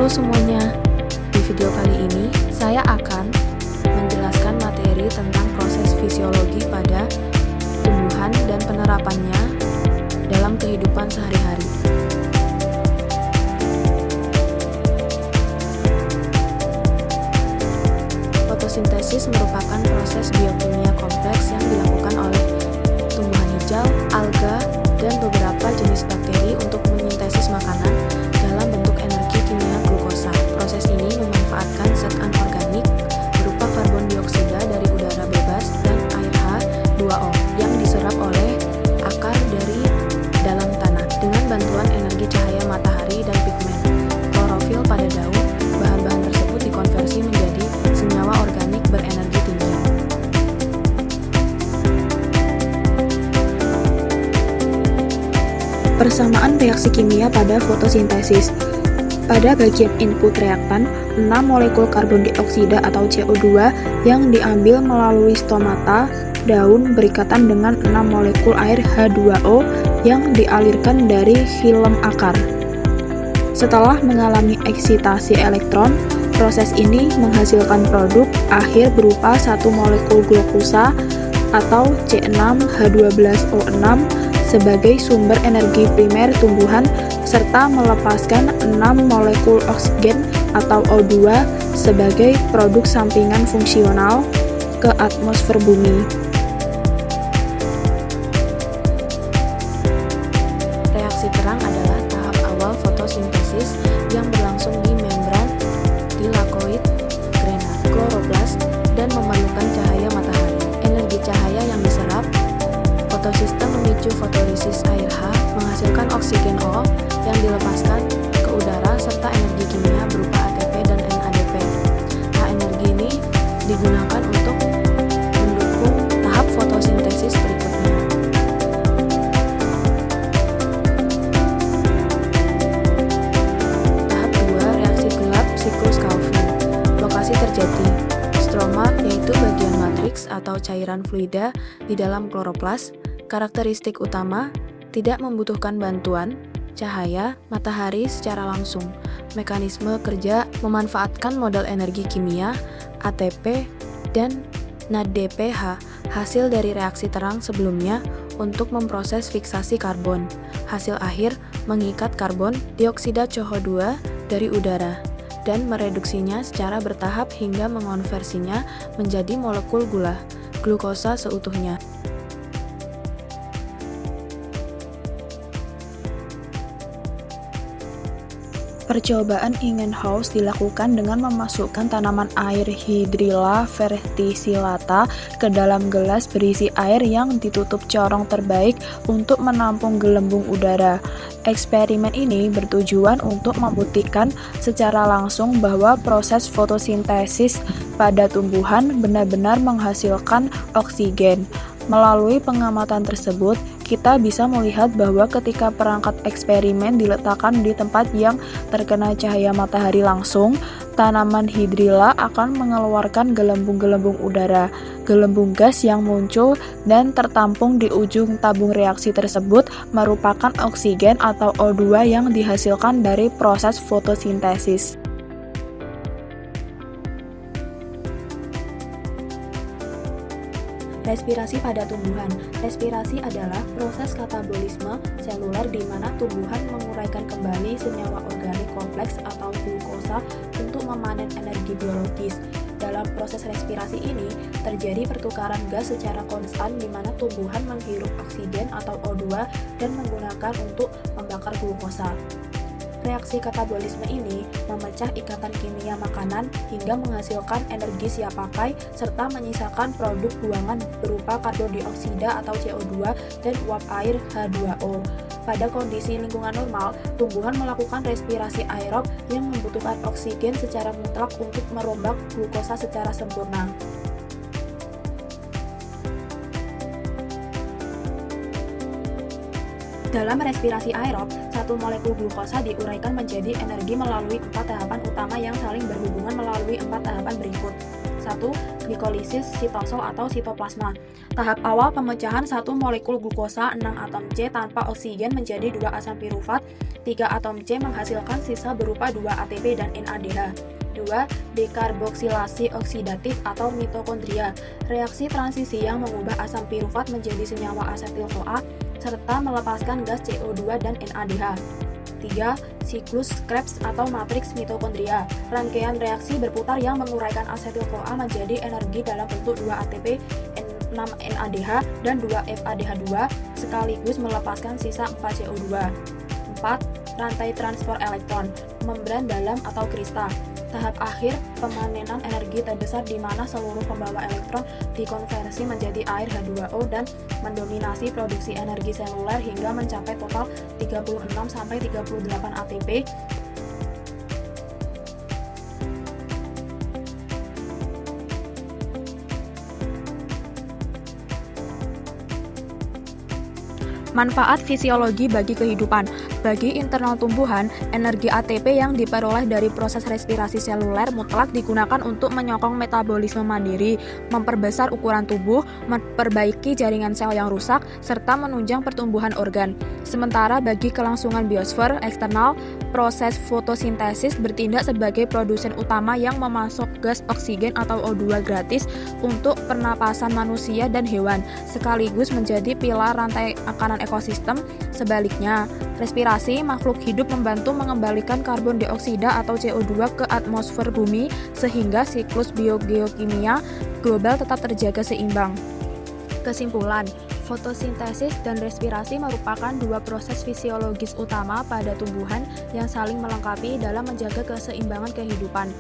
Halo semuanya, di video kali ini saya akan menjelaskan materi tentang proses fisiologi pada tumbuhan dan penerapannya dalam kehidupan sehari-hari. Fotosintesis merupakan proses biokimia kompleks yang dilakukan oleh tumbuhan hijau, alga, dan beberapa jenis bakteri untuk menyintesis makanan dalam bentuk energi kimia glukosa. Proses ini memanfaatkan zat anorganik berupa karbon dioksida dari udara bebas dan air H2O yang diserap oleh akar dari dalam tanah dengan bantuan energi cahaya matahari dan pigmen klorofil pada daun. Bahan-bahan tersebut dikonversi menjadi senyawa organik berenergi tinggi. Persamaan reaksi kimia pada fotosintesis. Pada bagian input reaktan, 6 molekul karbon dioksida atau CO2 yang diambil melalui stomata daun berikatan dengan 6 molekul air H2O yang dialirkan dari xilem akar. Setelah mengalami eksitasi elektron, proses ini menghasilkan produk akhir berupa 1 molekul glukosa atau C6H12O6 sebagai sumber energi primer tumbuhan serta melepaskan 6 molekul oksigen atau O2 sebagai produk sampingan fungsional ke atmosfer bumi. Reaksi terang adalah tahap awal fotosintesis yang berlangsung di membran tilakoid, grena, kloroplast, dan memerlukan cahaya matahari. Energi cahaya yang diserap, fotosistem memicu fotolisis air H menghasilkan oksigen O yang dilepaskan ke udara serta energi kimia berupa ATP dan NADP. Nah, energi ini digunakan untuk mendukung tahap fotosintesis berikutnya. Tahap 2, reaksi gelap siklus Calvin. Lokasi terjadi stroma, yaitu bagian matriks atau cairan fluida di dalam kloroplas. Karakteristik utama, tidak membutuhkan bantuan cahaya matahari secara langsung. Mekanisme kerja memanfaatkan modal energi kimia, ATP, dan NADPH, hasil dari reaksi terang sebelumnya untuk memproses fiksasi karbon. Hasil akhir mengikat karbon dioksida CO2 dari udara dan mereduksinya secara bertahap hingga mengonversinya menjadi molekul gula, glukosa seutuhnya. Percobaan Ingenhousz dilakukan dengan memasukkan tanaman air Hydrilla verticillata ke dalam gelas berisi air yang ditutup corong terbaik untuk menampung gelembung udara. Eksperimen ini bertujuan untuk membuktikan secara langsung bahwa proses fotosintesis pada tumbuhan benar-benar menghasilkan oksigen. Melalui pengamatan tersebut, kita bisa melihat bahwa ketika perangkat eksperimen diletakkan di tempat yang terkena cahaya matahari langsung, tanaman Hydrilla akan mengeluarkan gelembung-gelembung udara. Gelembung gas yang muncul dan tertampung di ujung tabung reaksi tersebut merupakan oksigen atau O2 yang dihasilkan dari proses fotosintesis. Respirasi pada tumbuhan. Respirasi adalah proses katabolisme seluler di mana tumbuhan menguraikan kembali senyawa organik kompleks atau glukosa untuk memanen energi biologis. Dalam proses respirasi ini, terjadi pertukaran gas secara konstan di mana tumbuhan menghirup oksigen atau O2 dan menggunakan untuk membakar glukosa. Reaksi katabolisme ini memecah ikatan kimia makanan hingga menghasilkan energi siap pakai serta menyisakan produk buangan berupa karbon dioksida atau CO2 dan uap air H2O. Pada kondisi lingkungan normal, tumbuhan melakukan respirasi aerob yang membutuhkan oksigen secara mutlak untuk merombak glukosa secara sempurna. Dalam respirasi aerob, satu molekul glukosa diuraikan menjadi energi melalui 4 tahapan utama yang saling berhubungan melalui 4 tahapan berikut. 1. Glikolisis sitosol atau sitoplasma. Tahap awal pemecahan satu molekul glukosa 6 atom C tanpa oksigen menjadi 2 asam pirufat 3 atom C menghasilkan sisa berupa 2 ATP dan NADH. 2. Dekarboksilasi oksidatif atau mitokondria, reaksi transisi yang mengubah asam pirufat menjadi senyawa asetil-CoA serta melepaskan gas CO2 dan NADH. 3. Siklus Krebs atau matriks mitokondria, rangkaian reaksi berputar yang menguraikan asetil-CoA menjadi energi dalam bentuk 2 ATP, 6 NADH, dan 2 FADH2 sekaligus melepaskan sisa 4 CO2. 4. Rantai transport elektron, membran dalam atau krista, tahap akhir pemanenan energi terbesar di mana seluruh pembawa elektron dikonversi menjadi air H2O dan mendominasi produksi energi seluler hingga mencapai total 36-38 ATP. Manfaat fisiologi bagi kehidupan. Bagi internal tumbuhan, energi ATP yang diperoleh dari proses respirasi seluler mutlak digunakan untuk menyokong metabolisme mandiri, memperbesar ukuran tubuh, memperbaiki jaringan sel yang rusak, serta menunjang pertumbuhan organ. Sementara bagi kelangsungan biosfer eksternal, proses fotosintesis bertindak sebagai produsen utama yang memasok gas oksigen atau O2 gratis untuk pernapasan manusia dan hewan, sekaligus menjadi pilar rantai makanan ekosistem. Sebaliknya, respirasi makhluk hidup membantu mengembalikan karbon dioksida atau CO2 ke atmosfer bumi sehingga siklus biogeokimia global tetap terjaga seimbang. Kesimpulan, fotosintesis dan respirasi merupakan dua proses fisiologis utama pada tumbuhan yang saling melengkapi dalam menjaga keseimbangan kehidupan.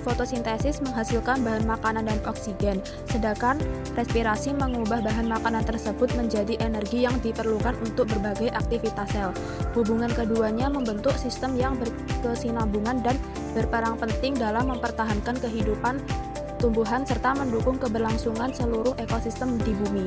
Fotosintesis menghasilkan bahan makanan dan oksigen, sedangkan respirasi mengubah bahan makanan tersebut menjadi energi yang diperlukan untuk berbagai aktivitas sel. Hubungan keduanya membentuk sistem yang berkesinambungan dan berperan penting dalam mempertahankan kehidupan tumbuhan serta mendukung keberlangsungan seluruh ekosistem di bumi.